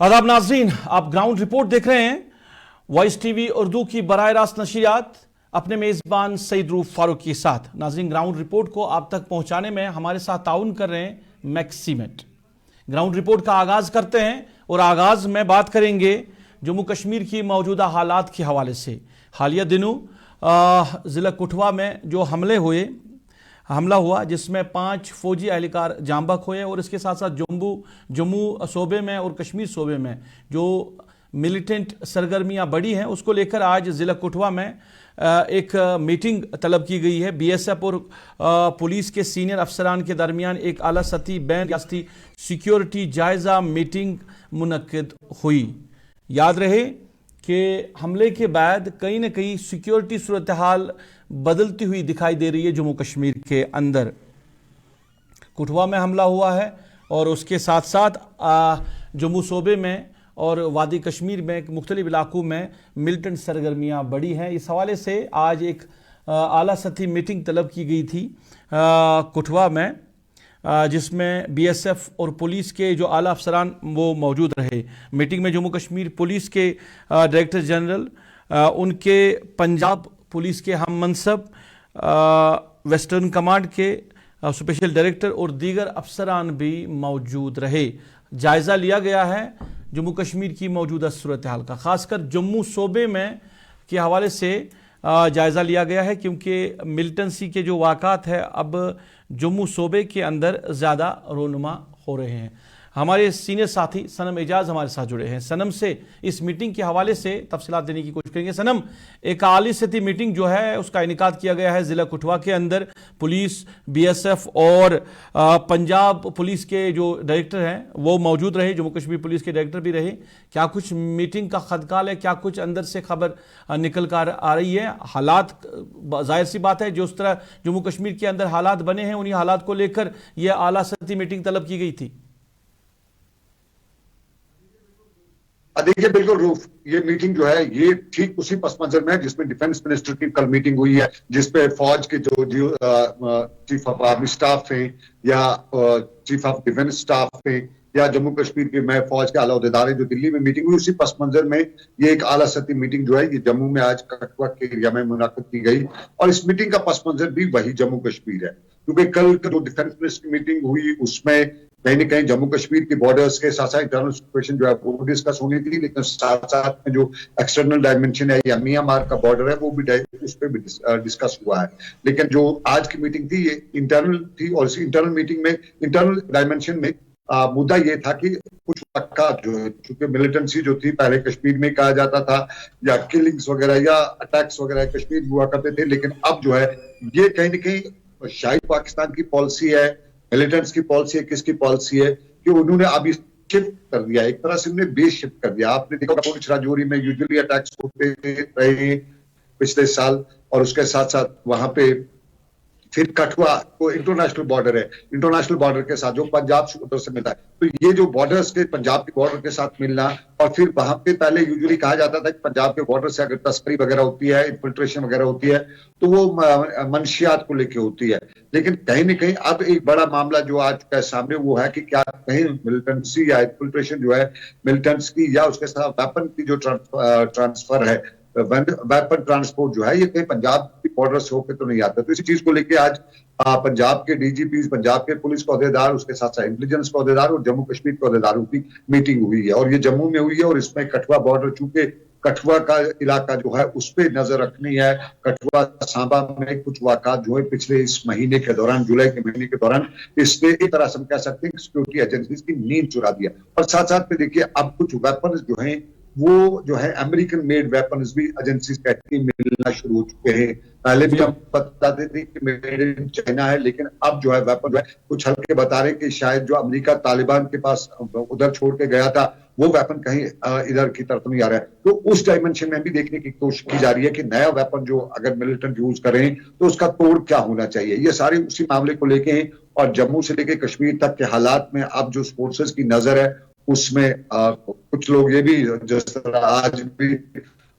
आदाब नाज़रीन, आप ग्राउंड रिपोर्ट देख रहे हैं वॉइस टीवी उर्दू की बराह रास्त नशियात अपने मेज़बान सईद रूफ फारूक के साथ। नाज़रीन, ग्राउंड रिपोर्ट को आप तक पहुंचाने में हमारे साथ ताउन कर रहे हैं मैक्सीमेट। ग्राउंड रिपोर्ट का आगाज़ करते हैं और आगाज़ में बात करेंगे जम्मू कश्मीर की मौजूदा हालात के हवाले से। हालिया दिनों ज़िला कठुआ में जो हमला हुआ जिसमें 5 फौजी एहलकार जाँ बहक हुए और इसके साथ साथ जम्मू सूबे में और कश्मीर सूबे में जो मिलिटेंट सरगर्मियां बढ़ी हैं उसको लेकर आज ज़िला कठुआ में एक मीटिंग तलब की गई है। बीएसएफ और पुलिस के सीनियर अफसरान के दरमियान एक आला सतही बैन रियासती सिक्योरिटी जायज़ा मीटिंग मुनक्किद हुई। याद रहे कि हमले के बाद कहीं न कहीं सिक्योरिटी सूरत हाल बदलती हुई दिखाई दे रही है जम्मू कश्मीर के अंदर। कठुआ में हमला हुआ है और उसके साथ साथ जम्मू सूबे में और वादी कश्मीर में मुख्तलिफ इलाकों में मिलिटेंट सरगर्मियाँ बढ़ी हैं। इस हवाले से आज एक आला सतही मीटिंग तलब की गई थी कठुआ में, जिसमें बीएसएफ और पुलिस के जो आला अफसरान वो मौजूद रहे। मीटिंग में जम्मू कश्मीर पुलिस के डायरेक्टर जनरल, उनके पंजाब पुलिस के हम मनसब, वेस्टर्न कमांड के स्पेशल डायरेक्टर और दीगर अफसरान भी मौजूद रहे। जायज़ा लिया गया है जम्मू कश्मीर की मौजूदा सूरत हाल का, ख़ासकर जम्मू सूबे में के हवाले से जायज़ा लिया गया है, क्योंकि मिलिटेंसी के जो वाक़ात है अब जम्मू सूबे के अंदर ज़्यादा रोनुमा हो रहे हैं। हमारे सीनियर साथी सनम एजाज हमारे साथ जुड़े हैं। सनम से इस मीटिंग के हवाले से तफसीलात देने की कोशिश करेंगे। सनम, एक आली सतही मीटिंग जो है उसका इनेकाद किया गया है ज़िला कठुआ के अंदर। पुलिस, बीएसएफ और पंजाब पुलिस के जो डायरेक्टर हैं वो मौजूद रहे, जम्मू कश्मीर पुलिस के डायरेक्टर भी रहे। क्या कुछ मीटिंग का खदकाल है, क्या कुछ अंदर से खबर निकल कर आ रही है? हालात, जाहिर सी बात है जिस तरह जम्मू कश्मीर के अंदर हालात बने हैं उन्हीं हालात को लेकर यह आला सतही मीटिंग तलब की गई थी। देखिए, बिल्कुल रूफ, ये मीटिंग जो है ये ठीक उसी पस मंजर में है जिसमें डिफेंस मिनिस्टर की कल मीटिंग हुई है, जिसपे फौज के जो चीफ ऑफ आर्मी स्टाफ हैं या चीफ ऑफ डिफेंस स्टाफ हैं या जम्मू कश्मीर के मैं फौज के आला अहदेदार हैं, जो दिल्ली में मीटिंग हुई, उसी पस मंजर में ये एक आला सतही मीटिंग जो है ये जम्मू में आज कठुआ के एरिया में मुनाकिद की गई। और इस मीटिंग का पस मंजर भी वही जम्मू कश्मीर है, क्योंकि कल जो डिफेंस मिनिस्टर की मीटिंग हुई उसमें कहीं न कहीं जम्मू कश्मीर के बॉर्डर्स के साथ साथ इंटरनल सिचुएशन जो है वो डिस्कस होनी थी, लेकिन साथ साथ में जो एक्सटर्नल डायमेंशन है या म्यांमार का बॉर्डर है वो भी उस पर भी डिस्कस हुआ है। लेकिन जो आज की मीटिंग थी ये इंटरनल थी, और इस इंटरनल मीटिंग में इंटरनल डायमेंशन में मुद्दा ये था कि कुछ वाक़ात जो है, चूंकि मिलिटेंसी जो थी पहले कश्मीर में कहा जाता था या किलिंग्स वगैरह या अटैक्स वगैरह कश्मीर में हुआ करते थे, लेकिन अब जो है ये कहीं न कहीं शायद पाकिस्तान की पॉलिसी है, मिलिटेंट्स की पॉलिसी है, किसकी पॉलिसी है कि उन्होंने अभी शिफ्ट कर दिया, एक तरह से उन्होंने बेस शिफ्ट कर दिया। आपने देखा पुंछ राजौरी में यूजुअली अटैक्स होते रहे पिछले साल, और उसके साथ साथ वहां पे फिर कठुआ को इंटरनेशनल बॉर्डर है, इंटरनेशनल बॉर्डर के साथ जो पंजाब से उधर से मिलता है, तो ये जो बॉर्डर्स के पंजाब के बॉर्डर के साथ मिलना, और फिर वहां पे पहले यूजुअली कहा जाता था कि पंजाब के बॉर्डर से अगर तस्करी वगैरह होती है, इन्फिल्ट्रेशन वगैरह होती है तो वो मंशियात को लेके होती है। लेकिन कहीं न कहीं अब एक बड़ा मामला जो आ चुका है सामने वो है कि क्या कहीं मिलिटेंसी या इन्फिल्ट्रेशन जो है मिलिटेंट्स की या उसके साथ वेपन की जो ट्रांसफर है, वेपन ट्रांसपोर्ट जो है ये कहीं पंजाब की बॉर्डर से होकर तो नहीं आता। तो इसी चीज को लेके आज पंजाब के डीजीपी, पंजाब के पुलिस के अहदेदार, उसके साथ साथ इंटेलिजेंस के अहदेदार और जम्मू कश्मीर के अहदेदारों की मीटिंग हुई है, और ये जम्मू में हुई है। और इसमें कठुआ बॉर्डर, चूंकि कठुआ का इलाका जो है उस पर नजर रखनी है। कठुआ सांबा में कुछ वाक़ात जो है पिछले इस महीने के दौरान, जुलाई के महीने के दौरान, इसने एक तरह से हम कह सकते हैं सिक्योरिटी एजेंसीज की नींद चुरा दिया। और साथ साथ में देखिए अब कुछ वेपन जो है वो जो है अमेरिकन मेड वेपन्स भी एजेंसीज कहती मिलना शुरू हो चुके हैं। पहले भी हम बताते थे कि मेड इन चाइना है, लेकिन अब जो है वेपन जो है कुछ हल्के बता रहे कि शायद जो अमेरिका तालिबान के पास उधर छोड़ के गया था वो वेपन कहीं इधर की तरफ नहीं आ रहा है। तो उस डायमेंशन में भी देखने की कोशिश की जा रही है कि नया वेपन जो अगर मिलिटेंट यूज करें तो उसका तोड़ क्या होना चाहिए। ये सारे उसी मामले को लेके हैं, और जम्मू से लेके कश्मीर तक के हालात में अब जो फोर्सेस की नजर है उसमें कुछ लोग ये भी, जिस तरह आज भी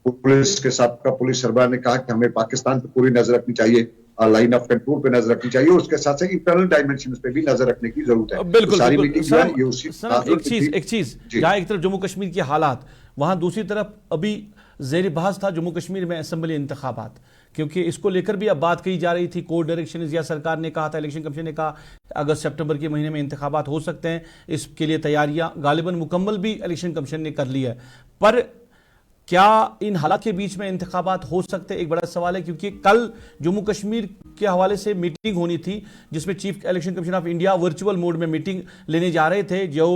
पुलिस के साथ का पुलिस सरबराह ने कहा कि हमें पाकिस्तान पर पूरी नजर रखनी चाहिए, लाइन ऑफ कंट्रोल पे नजर रखनी चाहिए, और उसके साथ साथ इंटरनल डायमेंशंस पे भी नजर रखने की जरूरत है। बिल्कुल सारी बिल्कुल। मीटिंग जो है ये उसी एक चीज जहां एक तरफ जम्मू कश्मीर के हालात, वहां दूसरी तरफ अभी ज़ेर बहस था जम्मू कश्मीर में असेंबली इंतखाबात, क्योंकि इसको लेकर भी अब बात कही जा रही थी। कोर्ट डायरेक्शन या सरकार ने कहा था, इलेक्शन कमीशन ने कहा अगस्त सितंबर के महीने में इंतखाबात हो सकते हैं, इसके लिए तैयारियां गालिबन मुकम्मल भी इलेक्शन कमीशन ने कर ली है। पर क्या इन हालात के बीच में इंतखाबात हो सकते हैं, एक बड़ा सवाल है, क्योंकि कल जम्मू कश्मीर के हवाले से मीटिंग होनी थी जिसमें chief election commission of India virtual mode में मीटिंग लेने जा रहे थे, जो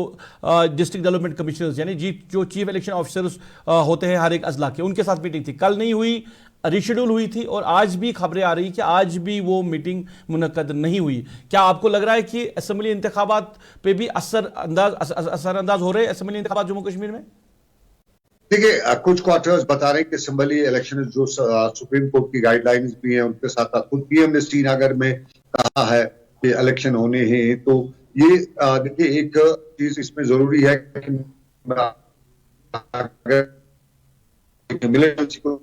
डिस्ट्रिक्ट डेवलपमेंट कमिश्नर्स यानी जो चीफ इलेक्शन ऑफिसर्स होते हैं हर एक अजला के, उनके साथ मीटिंग थी। कल नहीं हुई, रिशेड्यूल हुई थी, और आज भी खबरें आ रही कि आज भी वो मीटिंग मुनक्कद नहीं हुई। क्या आपको लग रहा है कि असेंबली इंतखाबात पे भी असरअंदाज हो रहे हैं असेंबली इंतखाबात जम्मू कश्मीर में? देखिए, कुछ क्वार्टर्स बता रहे हैं कि असेंबली इलेक्शन जो सुप्रीम कोर्ट की गाइडलाइंस भी हैं उनके साथ साथ खुद पीएम ने श्रीनगर में कहा है कि इलेक्शन होने हैं, तो ये देखिए एक चीज इसमें जरूरी है कि मिलिटेंसी को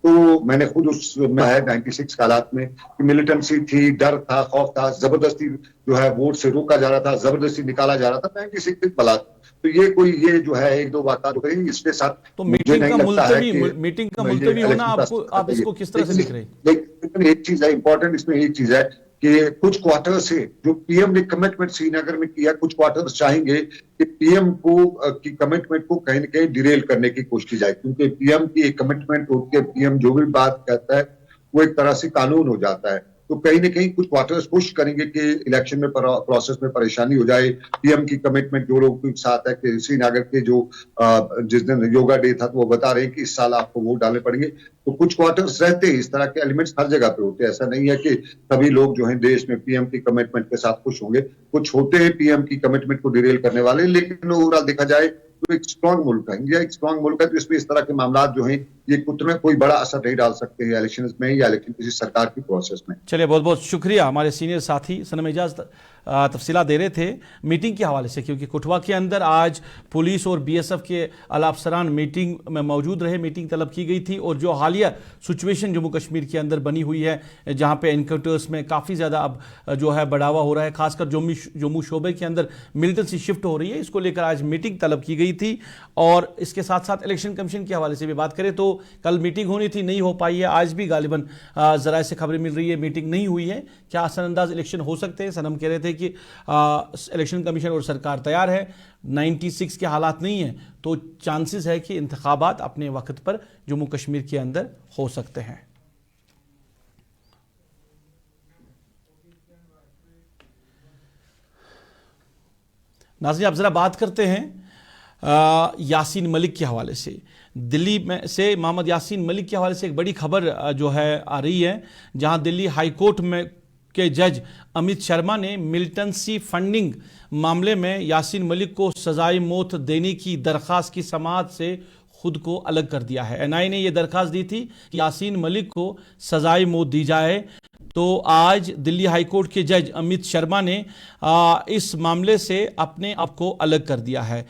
तो मैंने खुद उसमें है 96 के हालात में कि मिलिटेंसी थी, डर था, खौफ था, जबरदस्ती जो है वोट से रोका जा रहा था, जबरदस्ती निकाला जा रहा था 96 बलात्। तो ये जो है एक दो बात करेंगे इसके साथ। तो मीटिंग का मुलतवी होना आप इसको किस तरह से देख रहे हैं? लेकिन एक चीज है इंपॉर्टेंट, इसमें एक चीज है कि कुछ क्वार्टर से जो पीएम ने कमिटमेंट श्रीनगर में किया, कुछ क्वार्टर चाहेंगे कि पीएम की कमिटमेंट को कहीं न कहीं डिरेल करने की कोशिश की जाए, क्योंकि पीएम की एक कमिटमेंट होती है, पीएम जो भी बात कहता है वो एक तरह से कानून हो जाता है। तो कहीं न कहीं कुछ क्वार्टर्स कोशिश करेंगे कि इलेक्शन में प्रोसेस में परेशानी हो जाए। पीएम की कमिटमेंट जो लोग के साथ है कि श्रीनगर के जो जिस दिन योगा डे था तो वो बता रहे हैं कि इस साल आपको वोट डालने पड़ेंगे। तो कुछ क्वार्टर्स रहते हैं, इस तरह के एलिमेंट्स हर जगह पे होते हैं। ऐसा नहीं है कि सभी लोग जो है देश में पीएम की कमिटमेंट के साथ खुश होंगे। कुछ होते हैं पीएम की कमिटमेंट को डिरेल करने वाले, लेकिन ओवरऑल देखा जाए तो एक स्ट्रांग मुल्क है, इंडिया एक स्ट्रांग मुल्क है, तो इसमें इस तरह के मामला जो हैं ये उतना कोई बड़ा असर नहीं डाल सकते हैं इलेक्शन में या इलेक्शन किसी सरकार की प्रोसेस में। चलिए, बहुत बहुत शुक्रिया। हमारे सीनियर साथी सनम एजाज तफसीला दे रहे थे मीटिंग के हवाले से, क्योंकि कुटवा के अंदर आज पुलिस और बीएसएफ के आला अफसरान मीटिंग में मौजूद रहे, मीटिंग तलब की गई थी। और जो हालिया सिचुएशन जम्मू कश्मीर के अंदर बनी हुई है, जहाँ पे एनकाउंटर्स में काफ़ी ज़्यादा अब जो है बढ़ावा हो रहा है, खासकर जम्मू शोबे के अंदर मिलिटेंसी शिफ्ट हो रही है, इसको लेकर आज मीटिंग तलब की गई थी। और इसके साथ साथ इलेक्शन कमीशन के हवाले से भी बात करें तो कल मीटिंग होनी थी, नहीं हो पाई है। आज भी गालिबन ज़राए से खबरें मिल रही है मीटिंग नहीं हुई है। क्या असरअंदाज इलेक्शन हो सकते हैं? सनम कह रहे थे कि इलेक्शन कमीशन और सरकार तैयार है, 96 के हालात नहीं है, तो चांसेस है कि इंतखाबात अपने वक्त पर जम्मू कश्मीर के अंदर हो सकते हैं। नाज़रीन, आप ज़रा बात करते हैं यासीन मलिक के हवाले से। दिल्ली में से मोहम्मद यासीन मलिक के हवाले से एक बड़ी खबर जो है आ रही है, जहां दिल्ली हाई कोर्ट में के जज अमित शर्मा ने मिलिटेंसी फंडिंग मामले में यासीन मलिक को सजाए मौत देने की दरख्वास्त की समाअत से खुद को अलग कर दिया है। एनआई ने यह दरख्वास्त दी थी कि यासीन मलिक को सजाए मौत दी जाए। तो आज दिल्ली हाई कोर्ट के जज अमित शर्मा ने इस मामले से अपने आप को अलग कर दिया है।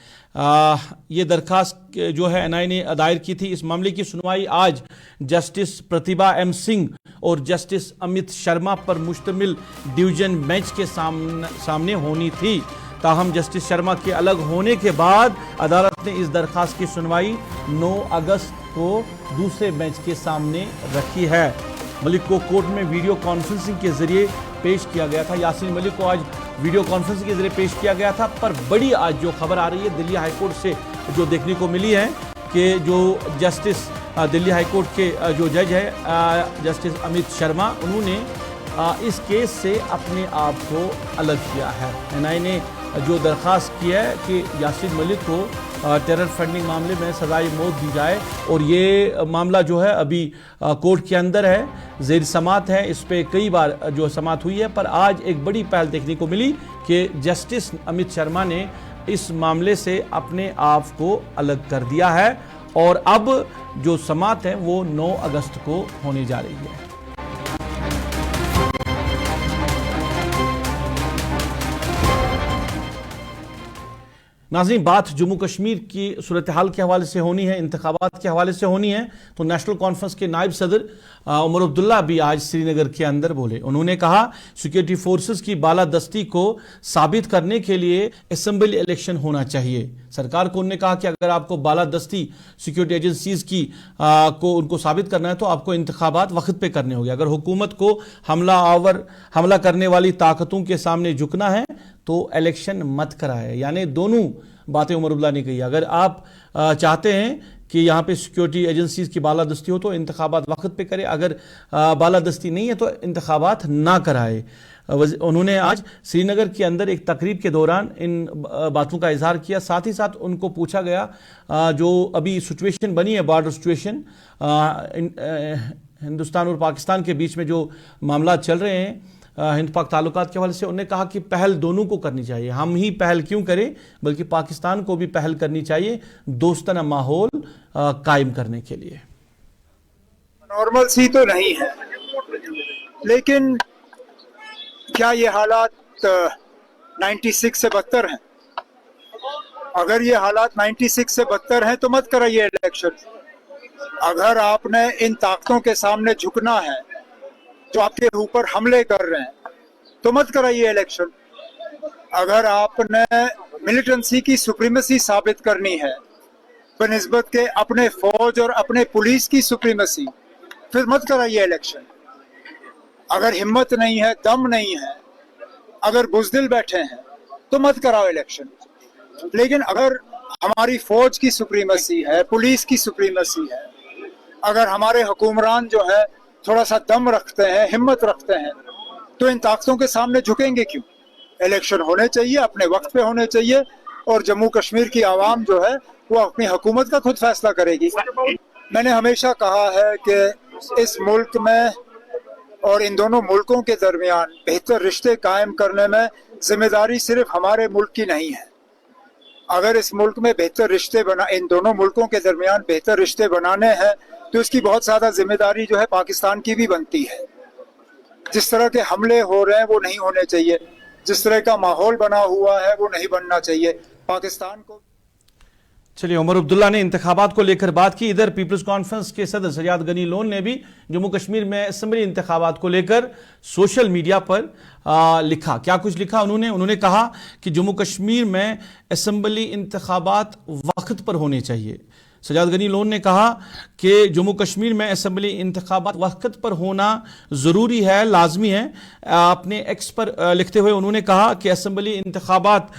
ये दरखास्त जो है एनआई ने दायर की थी। इस मामले की सुनवाई आज जस्टिस प्रतिभा एम सिंह और जस्टिस अमित शर्मा पर मुश्तमिल डिवीजन बेंच के सामने होनी थी। ताहम जस्टिस शर्मा के अलग होने के बाद अदालत ने इस दरखास्त की सुनवाई 9 अगस्त को दूसरे बेंच के सामने रखी है। मलिक को कोर्ट में वीडियो कॉन्फ्रेंसिंग के जरिए पेश किया गया था। यासीन मलिक को आज वीडियो कॉन्फ्रेंसिंग के जरिए पेश किया गया था। पर बड़ी आज जो खबर आ रही है दिल्ली हाई कोर्ट से जो देखने को मिली है कि जो जस्टिस दिल्ली हाई कोर्ट के जो जज है जस्टिस अमित शर्मा, उन्होंने इस केस से अपने आप को अलग किया है। एनआई ने जो दरख्वास्त की है कि यासीन मलिक को टेरर फंडिंग मामले में सजाए मौत दी जाए, और ये मामला जो है अभी कोर्ट के अंदर है, ज़ेर समाअत है। इस पे कई बार जो समाअत हुई है, पर आज एक बड़ी पहल देखने को मिली कि जस्टिस अमित शर्मा ने इस मामले से अपने आप को अलग कर दिया है, और अब जो समाअत है वो 9 अगस्त को होने जा रही है। नाज़रीन, बात जम्मू कश्मीर की सूरत हाल के हवाले से होनी है, इंतखाबात के हवाले से होनी है, तो नेशनल कॉन्फ्रेंस के नायब सदर उमर अब्दुल्ला भी आज श्रीनगर के अंदर बोले। उन्होंने कहा सिक्योरिटी फोर्सेस की बालादस्ती को साबित करने के लिए असेंबली इलेक्शन होना चाहिए। सरकार को उन्होंने कहा कि अगर आपको बालादस्ती सिक्योरिटी एजेंसीज की को उनको साबित करना है तो आपको इंतखाबात वक्त पे करने होंगे। अगर हुकूमत को हमला करने वाली ताकतों के सामने झुकना है तो इलेक्शन मत कराए। यानी दोनों बातें उमर अब्दुल्ला ने कही। अगर आप चाहते हैं कि यहाँ पे सिक्योरिटी एजेंसीज की बालादस्ती हो तो इंतखाबात वक्त पे करे, अगर बालादस्ती नहीं है तो इंतखाबात ना कराए। उन्होंने आज श्रीनगर के अंदर एक तकरीब के दौरान इन बातों का इजहार किया। साथ ही साथ उनको पूछा गया जो अभी सिचुएशन बनी है, बॉर्डर सिचुएशन, हिंदुस्तान और पाकिस्तान के बीच में जो मामला चल रहे हैं हिंद पाक ताल्लुकात के हवाले से, उन्होंने कहा कि पहल दोनों को करनी चाहिए। हम ही पहल क्यों करें, बल्कि पाकिस्तान को भी पहल करनी चाहिए दोस्ताना माहौल कायम करने के लिए। नॉर्मल सी तो नहीं है, लेकिन क्या ये हालात 96 से बदतर हैं? अगर ये हालात 96 से बदतर हैं तो मत कराइए इलेक्शन। अगर आपने इन ताकतों के सामने झुकना है जो आपके ऊपर हमले कर रहे हैं तो मत कराइए इलेक्शन। अगर आपने मिलिटेंसी की सुप्रीमेसी साबित करनी है बनिस्बत के अपने फौज और अपने पुलिस की सुप्रीमेसी, फिर मत कराइए इलेक्शन। अगर हिम्मत नहीं है, दम नहीं है, अगर बुज़दिल बैठे हैं तो मत कराओ इलेक्शन। लेकिन अगर हमारी फौज की सुप्रीमेसी है, पुलिस की सुप्रीमेसी है, अगर हमारे हुक्मरान जो है थोड़ा सा दम रखते हैं, हिम्मत रखते हैं, तो इन ताकतों के सामने झुकेंगे क्यों? इलेक्शन होने चाहिए, अपने वक्त पे होने चाहिए, और जम्मू कश्मीर की आवाम जो है वो अपनी हुकूमत का खुद फैसला करेगी। मैंने हमेशा कहा है कि इस मुल्क में और इन दोनों मुल्कों के दरमियान बेहतर रिश्ते कायम करने में जिम्मेदारी सिर्फ हमारे मुल्क की नहीं है। अगर इस मुल्क में बेहतर रिश्ते इन दोनों मुल्कों के दरमियान बेहतर रिश्ते बनाने हैं तो इसकी बहुत ज़्यादा जिम्मेदारी जो है पाकिस्तान की भी बनती है। जिस तरह के हमले हो रहे हैं वो नहीं होने चाहिए, जिस तरह का माहौल बना हुआ है वो नहीं बनना चाहिए। पाकिस्तान को चलिए, उमर अब्दुल्ला ने इंतखाबात को लेकर बात की। इधर पीपल्स कॉन्फ्रेंस के सदर सजाद गनी लोन ने भी जम्मू कश्मीर में असेंबली इंतखाबात को लेकर सोशल मीडिया पर लिखा। क्या कुछ लिखा उन्होंने कहा कि जम्मू कश्मीर में असेंबली इंतखाबात वक्त पर होने चाहिए। सजाद गनी लोन ने कहा कि जम्मू कश्मीर में असेंबली इंतखाबात वक्त पर होना ज़रूरी है, लाजमी है। अपने एक्स पर लिखते हुए उन्होंने कहा कि असेंबली इंतखाबात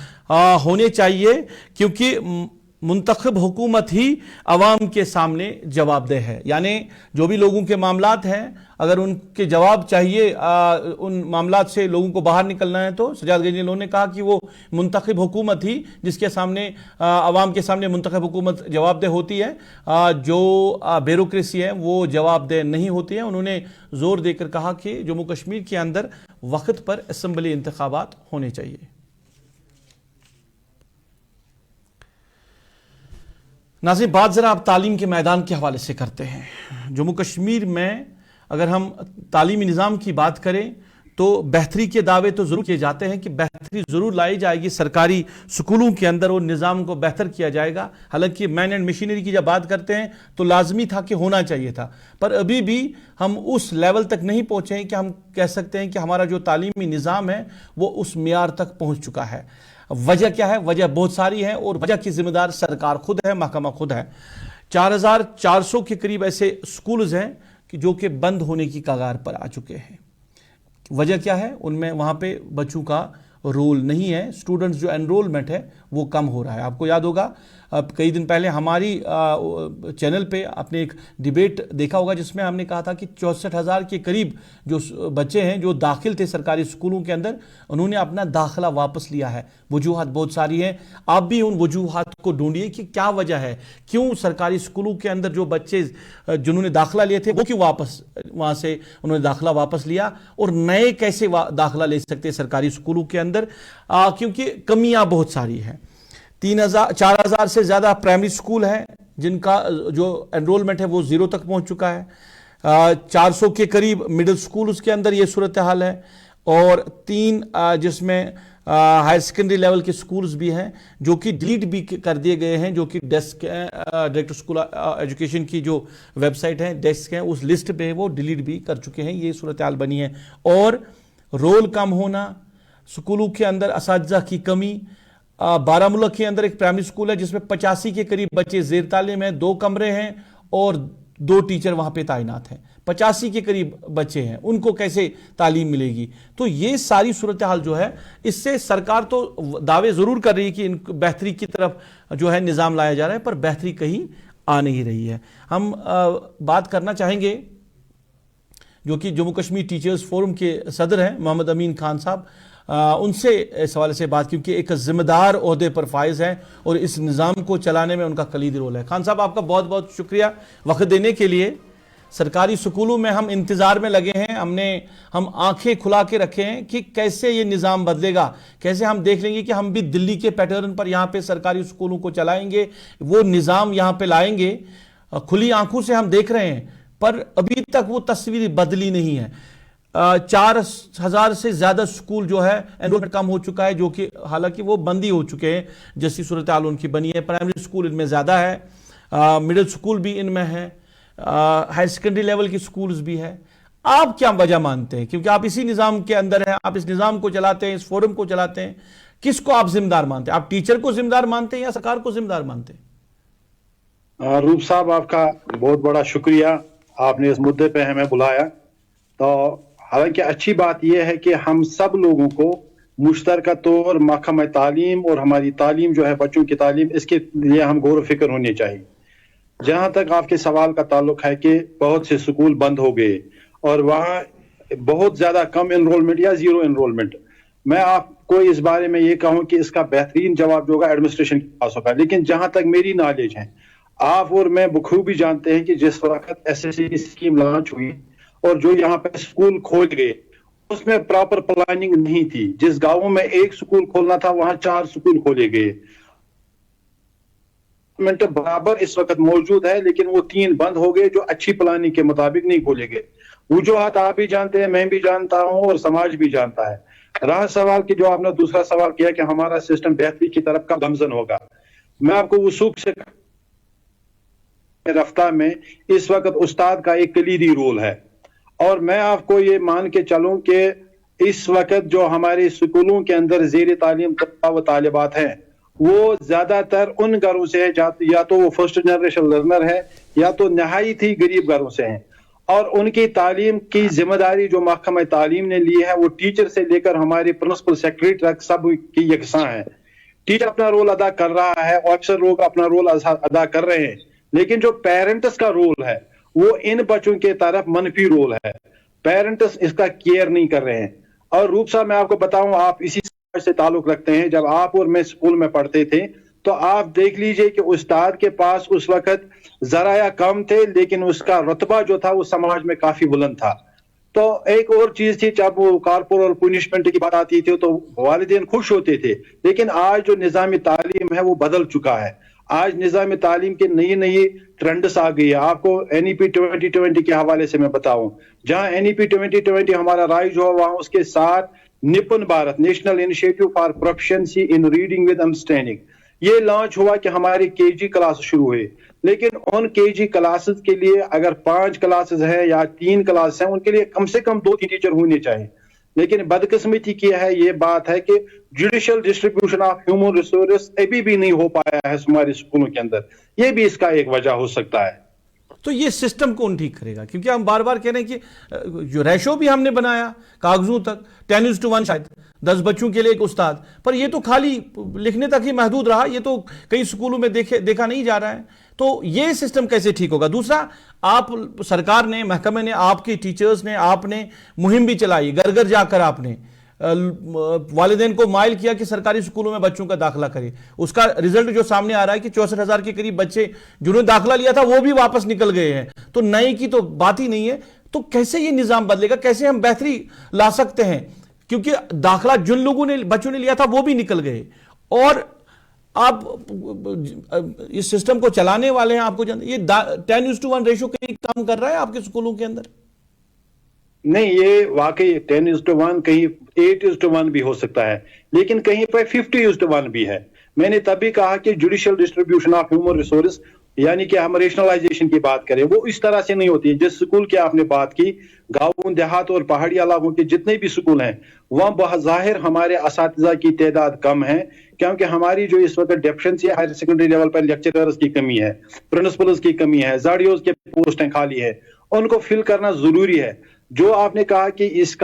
होने चाहिए क्योंकि मुंतखब हुकूमत ही अवाम के सामने जवाबदेह है। यानी जो भी लोगों के मामलात हैं, अगर उनके जवाब चाहिए, उन मामलात से लोगों को बाहर निकलना है, तो सजाद गनी लोन ने कहा कि वो मुंतखब हुकूमत ही जिसके सामने अवाम के सामने मुंतखब हुकूमत जवाबदेह होती है, जो ब्यूरोक्रेसी है वो जवाबदेह नहीं होती है। उन्होंने जोर देकर कहा कि जम्मू कश्मीर के अंदर वक्त पर असेंबली इंतखाबात होने चाहिए। नाज़रीन, बात ज़रा आप तालीम के मैदान के हवाले से करते हैं। जम्मू कश्मीर में अगर हम तालीमी निज़ाम की बात करें तो बेहतरी के दावे तो ज़रूर किए जाते हैं कि बेहतरी ज़रूर लाई जाएगी सरकारी स्कूलों के अंदर और निज़ाम को बेहतर किया जाएगा। हालांकि मैन एंड मशीनरी की जब बात करते हैं तो लाजमी था कि होना चाहिए था, पर अभी भी हम उस लेवल तक नहीं पहुँचे हैं कि हम कह सकते हैं कि हमारा जो तालीमी निज़ाम है वो उस मियार तक पहुँच चुका है। वजह क्या है? वजह बहुत सारी है और वजह की जिम्मेदार सरकार खुद है, महकमा खुद है। 4400 के करीब ऐसे स्कूल्स हैं कि जो कि बंद होने की कगार पर आ चुके हैं। वजह क्या है? उनमें वहाँ पे बच्चों का रोल नहीं है, स्टूडेंट्स जो एनरोलमेंट है वो कम हो रहा है। आपको याद होगा अब कई दिन पहले हमारी चैनल पे आपने एक डिबेट देखा होगा जिसमें हमने कहा था कि 64,000 के करीब जो बच्चे हैं जो दाखिल थे सरकारी स्कूलों के अंदर, उन्होंने अपना दाखिला वापस लिया है। वजूहात बहुत सारी हैं, आप भी उन वजूहात को ढूंढिए कि क्या वजह है, क्यों सरकारी स्कूलों के अंदर जो बच्चे जिन्होंने दाखिला लिए थे वो क्यों वापस वहाँ से उन्होंने दाखिला वापस लिया, और नए कैसे दाखिला ले सकते हैं सरकारी स्कूलों के अंदर, क्योंकि कमियाँ बहुत सारी हैं। 4,000 से ज़्यादा प्राइमरी स्कूल हैं जिनका जो एनरोलमेंट है वो 0 तक पहुंच चुका है। 400 के करीब मिडिल स्कूल उसके अंदर ये सूरत हाल है। اور 3 जिसमें हायर सेकेंडरी लेवल के स्कूल्स भी हैं जो कि डिलीट भी कर दिए गए हैं, जो कि डेस्क डायरेक्टर स्कूल एजुकेशन की जो वेबसाइट है, डेस्क है, उस लिस्ट पे वो डिलीट भी कर चुके हैं। ये सूरत हाल बनी है। और रोल कम होना, स्कूलों के अंदर असातिज़ा की कमी। बारामूला के अंदर एक प्राइमरी स्कूल है जिसमें 85 के करीब बच्चे ज़ेर तालीम हैं, 2 कमरे हैं और 2 टीचर वहां पे तैनात हैं। 85 के करीब बच्चे हैं, उनको कैसे तालीम मिलेगी? तो ये सारी सूरत हाल जो है, इससे सरकार तो दावे जरूर कर रही है कि बेहतरी की तरफ जो है निज़ाम लाया जा रहा है, पर बेहतरी कहीं आ नहीं रही है। हम बात करना चाहेंगे जो कि जम्मू कश्मीर टीचर्स फोरम के सदर हैं मोहम्मद अमीन खान साहब, उनसे इस हवाले से बात, क्योंकि एक जिम्मेदार ओहदे पर फाइज हैं और इस निज़ाम को चलाने में उनका कलीदी रोल है। खान साहब, आपका बहुत बहुत शुक्रिया वक्त देने के लिए। सरकारी स्कूलों में हम इंतज़ार में लगे हैं, हम आंखें खुला के रखे हैं कि कैसे ये निज़ाम बदलेगा, कैसे हम देख लेंगे कि हम भी दिल्ली के पैटर्न पर यहाँ पे सरकारी स्कूलों को चलाएंगे, वो निज़ाम यहाँ पे लाएंगे। खुली आंखों से हम देख रहे हैं, पर अभी तक वो तस्वीर बदली नहीं है। 4000 से ज़्यादा स्कूल जो है एनरोलमेंट कम हो चुका है, जो कि हालांकि वो बंद ही हो चुके हैं जैसी सूरत हाल उनकी बनी है। प्राइमरी स्कूल इनमें ज़्यादा है, मिडिल स्कूल भी इनमें है, हायर सेकेंडरी लेवल की स्कूल्स भी है। आप क्या वजह मानते हैं, क्योंकि आप इसी निज़ाम के अंदर हैं, आप इस निज़ाम को चलाते हैं, इस फोरम को चलाते हैं, किसको आप जिम्मेदार मानते हैं? आप टीचर को जिम्मेदार मानते हैं या सरकार को जिम्मेदार मानते हैं? रूप साहब, आपका बहुत बड़ा शुक्रिया, आपने इस मुद्दे पे हमें बुलाया। तो हालांकि अच्छी बात यह है कि हम सब लोगों को मुश्तरका तौर महकमा तालीम और हमारी तालीम जो है, बच्चों की तालीम, इसके लिए हम गौर फिक्र होने चाहिए। जहां तक आपके सवाल का ताल्लुक है कि बहुत से स्कूल बंद हो गए और वहाँ बहुत ज्यादा कम एनरोलमेंट या जीरो एनरोलमेंट, मैं आपको इस बारे में ये कहूँ कि इसका बेहतरीन जवाब जो होगा एडमिनिस्ट्रेशन के पास होगा। लेकिन जहां तक मेरी नॉलेज है, आप और मैं बखूबी जानते हैं कि जिस वक्त एसएससी की स्कीम लॉन्च हुई और जो यहाँ पे स्कूल खोल गए, उसमें प्रॉपर प्लानिंग नहीं थी। जिस गांव में 1 स्कूल खोलना था, वहां 4 स्कूल खोले गए। बराबर इस वक्त मौजूद है, लेकिन वो 3 बंद हो गए जो अच्छी प्लानिंग के मुताबिक नहीं खोले गए। वजूहात आप भी जानते हैं, मैं भी जानता हूं और समाज भी जानता है। रहा सवाल की जो आपने दूसरा सवाल किया कि हमारा सिस्टम बेहतरी की तरफ का गमजन होगा, मैं आपको वसूख से रफ्तार में इस वक्त उस्ताद का एक कलीदी रोल है। और मैं आपको ये मान के चलूं कि इस वक्त जो हमारे स्कूलों के अंदर ज़ेर तालीम व तालिबात हैं, वो ज्यादातर उन घरों से है या तो वो फर्स्ट जनरेशन लर्नर है या तो नहायत ही गरीब घरों से हैं। और उनकी तालीम की जिम्मेदारी जो महकमा तालीम ने ली है, वो टीचर से लेकर हमारे प्रिंसिपल सेक्रेटरी तक सब की यकसां है। टीचर अपना रोल अदा कर रहा है, ऑफिसर लोग अपना रोल अदा कर रहे हैं, लेकिन जो पेरेंट्स का रोल है वो इन बच्चों के तरफ मनफी रोल है। पेरेंट्स इसका केयर नहीं कर रहे हैं। और रूप साहब, मैं आपको बताऊं, आप इसी से ताल्लुक रखते हैं। जब आप और मैं स्कूल में पढ़ते थे तो आप देख लीजिए कि उस्ताद के पास उस वक्त जराया कम थे, लेकिन उसका रुतबा जो था वो समाज में काफी बुलंद था। तो एक और चीज थी, जब वो कॉर्पोरल पनिशमेंट की बात आती थी तो वालिदैन खुश होते थे। लेकिन आज जो निज़ाम तालीम है वो बदल चुका है। आज निज़ाम तालीम के नई ट्रेंड्स आ गई है। आपको NEP 2020 के हवाले से मैं बताऊं, जहां NEP 2020 हमारा राइज हुआ, वहां उसके साथ निपुण Bharat, national initiative for proficiency in reading with understanding, ये लॉन्च हुआ कि हमारी KG क्लास शुरू हुए। लेकिन उन KG क्लासेस के लिए अगर 5 क्लासेस है या 3 क्लास है, उनके लिए कम से कम 2-3 टीचर होने चाहिए। लेकिन बदकिस्मती की है ये बात है कि judicial distribution of human resource अभी भी नहीं हो पाया है हमारे स्कूलों के अंदर। ये भी इसका एक वजह हो सकता है। तो ये सिस्टम कौन ठीक करेगा? क्योंकि हम बार बार कह रहे हैं कि जो रेशो भी हमने बनाया कागजों तक 10:1, शायद 10 बच्चों के लिए एक उस्ताद, पर ये तो खाली लिखने तक ही महदूद रहा। ये तो कई स्कूलों में देखा नहीं जा रहा है। तो ये सिस्टम कैसे ठीक होगा? दूसरा, आप सरकार ने, महकमे ने, आपके टीचर्स ने, आपने मुहिम भी चलाई, घर घर जाकर आपने वालिदैन को माइल किया कि सरकारी स्कूलों में बच्चों का दाखिला करें। उसका रिजल्ट जो सामने आ रहा है कि 64,000 के करीब बच्चे जिन्होंने दाखिला लिया था वो भी वापस निकल गए हैं। तो नए की तो बात ही नहीं है। तो कैसे ये निजाम बदलेगा? कैसे हम बेहतरी ला सकते हैं? क्योंकि दाखिला जिन लोगों ने, बच्चों ने लिया था वो भी निकल गए, और आप इस सिस्टम को चलाने वाले हैं। आपको ये 10:1 रेशो कहीं काम कर रहा है आपके स्कूलों के अंदर? نہیں، یہ واقعی 10:1 کہیں 8:1 بھی ہو سکتا ہے، لیکن کہیں پہ 50:1 بھی ہے. میں نے تب بھی کہا کہ judicial distribution of human resource, یعنی کہ ہم ریشنلائزیشن کی بات کریں، وہ اس طرح سے نہیں ہوتی ہے. جس سکول کی آپ نے بات کی، گاؤں دیہات اور پہاڑی علاقوں کے جتنے بھی سکول ہیں وہاں بظاہر ہمارے اساتذہ کی تعداد کم ہے، کیونکہ ہماری جو اس وقت ڈیفیشنسی ہے ہائر سیکنڈری لیول پر، لیکچررز کی کمی ہے، پرنسپلز کی کمی ہے، زاڈیوز کے پوسٹیں خالی ہے، ان کو فل کرنا ضروری ہے. جو آپ نے کہا کہ اس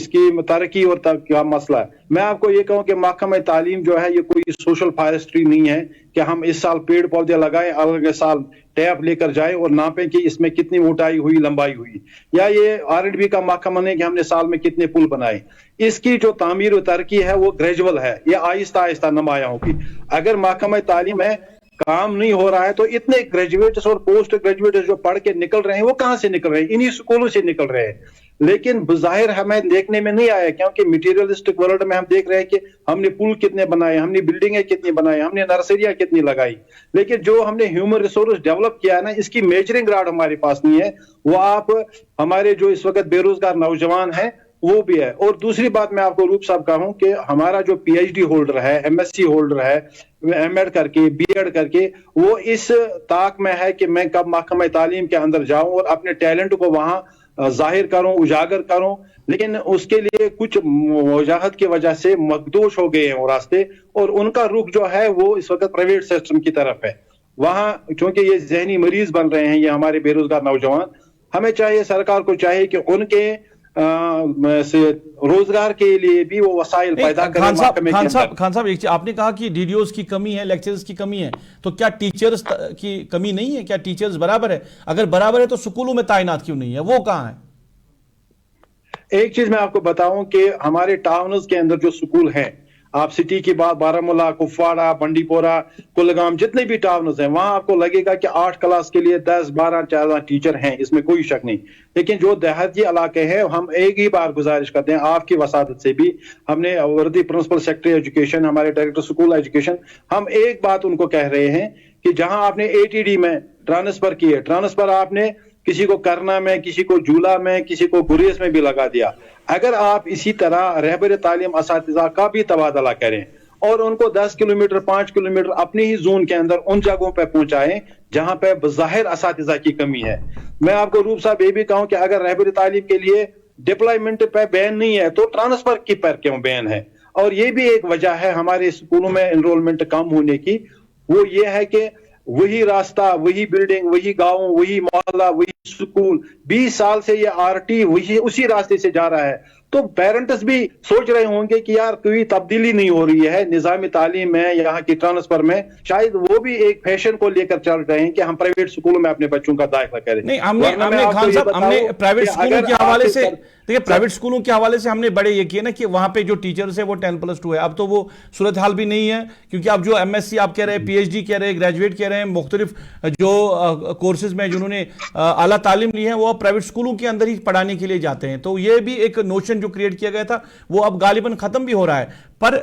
کی ترقی اور کیا مسئلہ ہے، میں آپ کو یہ کہوں کہ محکمہ تعلیم جو ہے یہ کوئی سوشل فارسٹری نہیں ہے کہ ہم اس سال پیڑ پودے لگائیں، اگلے سال ٹیپ لے کر جائیں اور ناپیں کہ اس میں کتنی موٹائی ہوئی، لمبائی ہوئی. یا یہ R&B کا محکمہ نہیں کہ ہم نے سال میں کتنے پل بنائے. اس کی جو تعمیر و ترقی ہے وہ گریجول ہے، یہ آہستہ آہستہ نمایاں ہوگی. اگر محکمہ تعلیم میں کام نہیں ہو رہا ہے تو اتنے گریجویٹس اور پوسٹ گریجویٹس جو پڑھ کے نکل رہے ہیں وہ کہاں سے نکل رہے ہیں؟ انہی سکولوں سے نکل رہے ہیں. لیکن بظاہر ہمیں دیکھنے میں نہیں آیا، کیونکہ میٹیریلسٹک ورلڈ میں ہم دیکھ رہے ہیں کہ ہم نے پل کتنے بنائے، ہم نے بلڈنگیں کتنی بنائی، ہم نے نرسریاں کتنی لگائی. لیکن جو ہم نے ہیومن ریسورس ڈیولپ کیا ہے نا، اس کی میجرنگ راڈ ہمارے پاس نہیں ہے. وہ آپ ہمارے جو اس وقت بے روزگار نوجوان ہیں وہ بھی ہے. اور دوسری بات میں آپ کو روپ صاحب کہوں کہ ہمارا جو PhD ہولڈر ہے، MSc ہولڈر ہے، M.Ed کر کے B.Ed کر کے، وہ اس طاق میں ہے کہ میں کب محکمہ تعلیم کے اندر جاؤں اور اپنے ٹیلنٹ کو وہاں ظاہر کروں، اجاگر کروں. لیکن اس کے لیے کچھ وجاہت کی وجہ سے مخدوش ہو گئے ہیں وہ راستے، اور ان کا رخ جو ہے وہ اس وقت پرائیویٹ سسٹم کی طرف ہے. وہاں چونکہ یہ ذہنی مریض بن رہے ہیں یہ ہمارے بے روزگار نوجوان. ہمیں چاہیے، سرکار کو چاہیے کہ ان کے سے روزگار کے لیے بھی وہ وسائل پیدا کریں. خان صاحب ایک چیز آپ نے کہا کہ DDOs کی کمی ہے، لیکچرز کی کمی ہے، تو کیا ٹیچرز کی کمی نہیں ہے؟ کیا ٹیچرز برابر ہے؟ اگر برابر ہے تو سکولوں میں تعینات کیوں نہیں ہے؟ وہ کہاں ہے؟ ایک چیز میں آپ کو بتاؤں کہ ہمارے ٹاؤنز کے اندر جو سکول ہیں، آپ سٹی کی بات، بارہمولہ، کپواڑہ، بنڈی پورہ، کلگام، جتنے بھی ٹاؤنز ہیں وہاں آپ کو لگے گا کہ 8 کلاس کے لیے 10-12 14 ٹیچر ہیں، اس میں کوئی شک نہیں. لیکن جو دیہاتی علاقے ہیں، ہم ایک ہی بار گزارش کرتے ہیں آپ کی وساطت سے بھی، ہم نے وردی پرنسپل سیکرٹری ایجوکیشن، ہمارے ڈائریکٹر سکول ایجوکیشن، ہم ایک بات ان کو کہہ رہے ہیں کہ جہاں آپ نے ATD میں ٹرانسفر کیے، ٹرانسفر آپ نے کسی کو کرنا میں، کسی کو جولا میں، کسی کو گریز میں بھی لگا دیا. اگر آپ اسی طرح رہبر تعلیم اساتذہ کا بھی تبادلہ کریں اور ان کو 10 کلومیٹر 5 کلومیٹر اپنی ہی زون کے اندر ان جگہوں پہ پہنچائیں جہاں پہ بظاہر اساتذہ کی کمی ہے. میں آپ کو روپ صاحب یہ بھی کہوں کہ اگر رہبر تعلیم کے لیے ڈپلائمنٹ پہ بین نہیں ہے تو ٹرانسفر کی پر کیوں بین ہے؟ اور یہ بھی ایک وجہ ہے ہمارے اسکولوں میں انرولمنٹ کم ہونے کی. وہ یہ ہے کہ وہی راستہ، وہی بلڈنگ، وہی گاؤں، وہی محلہ، وہی سکول، 20 سال سے یہ RT اسی راستے سے جا رہا ہے. تو پیرنٹس بھی سوچ رہے ہوں گے کہ یار کوئی تبدیلی نہیں ہو رہی ہے نظام تعلیم میں، یہاں کی ٹرانسفر میں. شاید وہ بھی ایک فیشن کو لے کر چل رہے ہیں کہ ہم پرائیویٹ سکولوں میں اپنے بچوں کا داخلہ کریں. نہیں، ہم نے خان صاحب ہم نے پرائیویٹ سکولوں کے حوالے سے دیکھیں، پرائیویٹ سکولوں کے حوالے سے ہم نے بڑے یہ کیا نا کہ وہاں پہ جو ٹیچرز ہیں وہ 10+2 ہے. اب تو وہ صورتحال بھی نہیں ہے، کیونکہ اب جو MSc آپ کہہ رہے ہیں، PhD کہہ رہے ہیں، گریجویٹ کہہ رہے ہیں، مختلف جو کورسز میں جنہوں نے اعلیٰ تعلیم لی ہے وہ اب پرائیویٹ سکولوں کے اندر ہی پڑھانے کے لیے جاتے ہیں. تو یہ بھی ایک نوشن جو کریٹ کیا گیا تھا وہ اب غالباً ختم بھی ہو رہا ہے. پر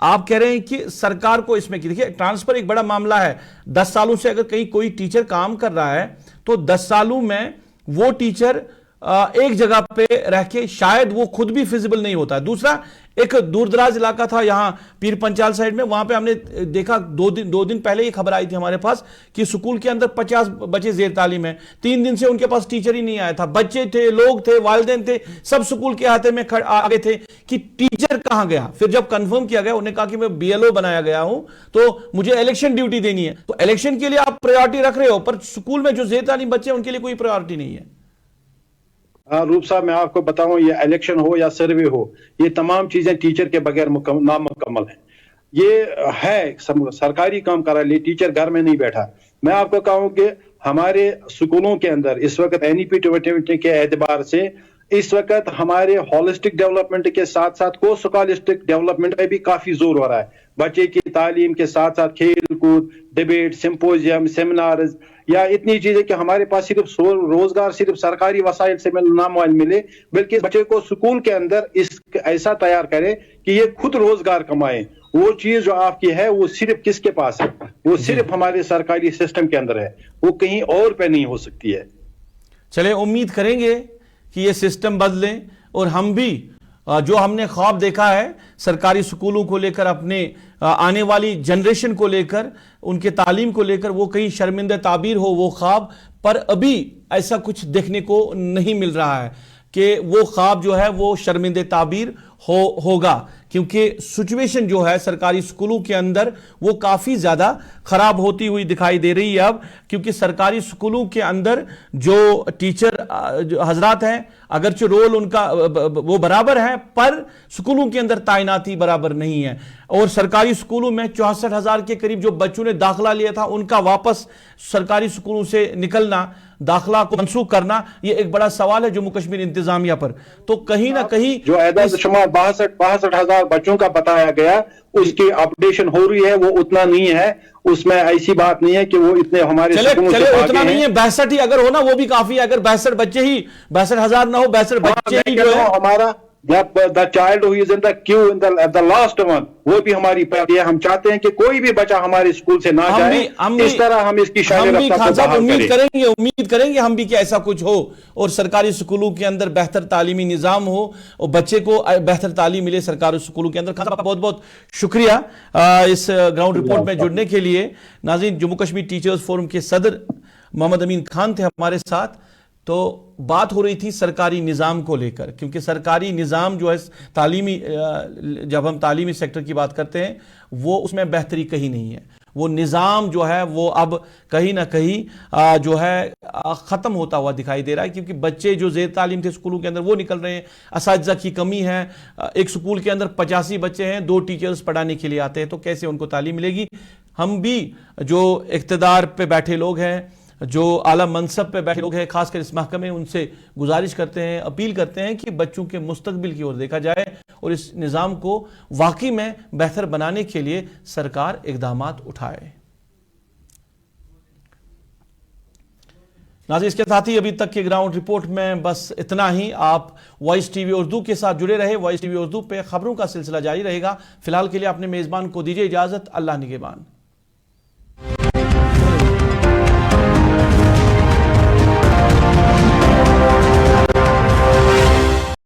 آپ کہہ رہے ہیں کہ سرکار کو اس میں کی دیکھیں ٹرانسفر ایک بڑا معاملہ ہے. 10 سالوں سے اگر کہیں کوئی ٹیچر کام کر رہا ہے تو 10 سالوں میں وہ ٹیچر ایک جگہ پہ رہ کے شاید وہ خود بھی فیزیبل نہیں ہوتا ہے. دوسرا ایک دور دراز علاقہ تھا یہاں پیر پنچال سائڈ میں، وہاں پہ ہم نے دیکھا 2 دن پہلے یہ خبر آئی تھی ہمارے پاس کہ سکول کے اندر 50 بچے زیر تعلیم ہیں. 3 دن سے ان کے پاس ٹیچر ہی نہیں آیا تھا. بچے تھے، لوگ تھے، والدین تھے، سب سکول کے ہاتھے میں آگے تھے کہ ٹیچر کہاں گیا. پھر جب کنفرم کیا گیا انہوں نے کہا کہ میں BLO بنایا گیا ہوں تو مجھے الیکشن ڈیوٹی دینی ہے. تو الیکشن کے لیے آپ پرائیورٹی رکھ رہے ہو پر سکول میں جو زیر تعلیم بچے ہیں ان کے لیے کوئی پرائیورٹی نہیں ہے. روپ صاحب میں آپ کو بتاؤں، یہ الیکشن ہو یا سروے ہو، یہ تمام چیزیں ٹیچر کے بغیر نامکمل ہیں. یہ ہے سرکاری کام کرا لے، ٹیچر گھر میں نہیں بیٹھا. میں آپ کو کہوں کہ ہمارے سکولوں کے اندر اس وقت NEP 2020 کے اعتبار سے اس وقت ہمارے ہولسٹک ڈیولپمنٹ کے ساتھ ساتھ کو سکالسٹک ڈیولپمنٹ پہ بھی کافی زور ہو رہا ہے. بچے کی تعلیم کے ساتھ ساتھ کھیل کود، ڈیبیٹ، سمپوزیم، سیمینارز، یا اتنی چیزیں کہ ہمارے پاس صرف روزگار صرف سرکاری وسائل سے نہ ملے بلکہ بچے کو سکول کے اندر ایسا تیار کرے کہ یہ خود روزگار کمائے. وہ چیز جو آپ کی ہے وہ صرف کس کے پاس ہے؟ وہ صرف ہمارے سرکاری سسٹم کے اندر ہے، وہ کہیں اور پہ نہیں ہو سکتی ہے. چلے امید کریں گے کہ یہ سسٹم بدلیں اور ہم بھی جو ہم نے خواب دیکھا ہے سرکاری سکولوں کو لے کر، اپنے آنے والی جنریشن کو لے کر، ان کے تعلیم کو لے کر، وہ کہیں شرمندہ تعبیر ہو وہ خواب، پر ابھی ایسا کچھ دیکھنے کو نہیں مل رہا ہے کہ وہ خواب جو ہے وہ شرمندہ تعبیر ہوگا، کیونکہ سچویشن جو ہے سرکاری سکولوں کے اندر وہ کافی زیادہ خراب ہوتی ہوئی دکھائی دے رہی ہے اب، کیونکہ سرکاری سکولوں کے اندر جو ٹیچر حضرات ہیں اگرچہ رول ان کا وہ برابر ہے، پر سکولوں کے اندر تعیناتی برابر نہیں ہے، اور سرکاری سکولوں میں 64,000 کے قریب جو بچوں نے داخلہ لیا تھا ان کا واپس سرکاری سکولوں سے نکلنا، داخلہ کو منسوخ کرنا، یہ ایک بڑا سوال ہے جموں کشمیر انتظامیہ پر۔ تو کہیں نہ کہیں جو اعداد شمار 62,000 بچوں کا بتایا گیا اس کی اپڈیشن ہو رہی ہے، وہ اتنا نہیں ہے، اس میں ایسی بات نہیں ہے کہ وہ اتنے ہمارے سکولوں سے چلے اتنا نہیں ہے، 62 ہی اگر ہونا وہ بھی کافی ہے، اگر 62 بچے ہی 62,000 نہ ہو، 62 بچے ہی جو ہے ہمارا the child who is in the queue in the last one، وہ بھی ہماری پریورٹی ہے۔ ہم چاہتے ہیں کہ کوئی بھی بچہ ہمارے اسکول سے نہ جائے، اس طرح ہم اس کی شان رفتہ کو بحال کریں۔ امید کریں گے ہم بھی کہ ایسا کچھ ہو اور سرکاری سکولوں کے اندر بہتر تعلیمی نظام ہو اور بچے کو بہتر تعلیم ملے سرکاری سکولوں کے اندر۔ بہت بہت شکریہ اس گراؤنڈ رپورٹ میں جڑنے کے لیے۔ ناظرین، جموں کشمیر ٹیچرز فورم کے صدر محمد امین خان تھے ہمارے ساتھ، تو بات ہو رہی تھی سرکاری نظام کو لے کر، کیونکہ سرکاری نظام جو ہے تعلیمی، جب ہم تعلیمی سیکٹر کی بات کرتے ہیں وہ اس میں بہتری کہیں نہیں ہے، وہ نظام جو ہے وہ اب کہیں نہ کہیں جو ہے ختم ہوتا ہوا دکھائی دے رہا ہے، کیونکہ بچے جو زیر تعلیم تھے اسکولوں کے اندر وہ نکل رہے ہیں، اساتذہ کی کمی ہے، ایک اسکول کے اندر 85 بچے ہیں، 2 ٹیچرز پڑھانے کے لیے آتے ہیں، تو کیسے ان کو تعلیم ملے گی؟ ہم بھی جو اقتدار پہ بیٹھے لوگ ہیں، جو اعلیٰ منصب پہ بیٹھے لوگ ہیں، خاص کر اس محکمے، ان سے گزارش کرتے ہیں، اپیل کرتے ہیں کہ بچوں کے مستقبل کی اور دیکھا جائے اور اس نظام کو واقعی میں بہتر بنانے کے لیے سرکار اقدامات اٹھائے۔ ناظرین، اس کے ساتھ ہی ابھی تک کے گراؤنڈ رپورٹ میں بس اتنا ہی۔ آپ وائس ٹی وی اردو کے ساتھ جڑے رہے، وائس ٹی وی اردو پہ خبروں کا سلسلہ جاری رہے گا۔ فی الحال کے لیے اپنے میزبان کو دیجیے اجازت، اللہ نگہبان۔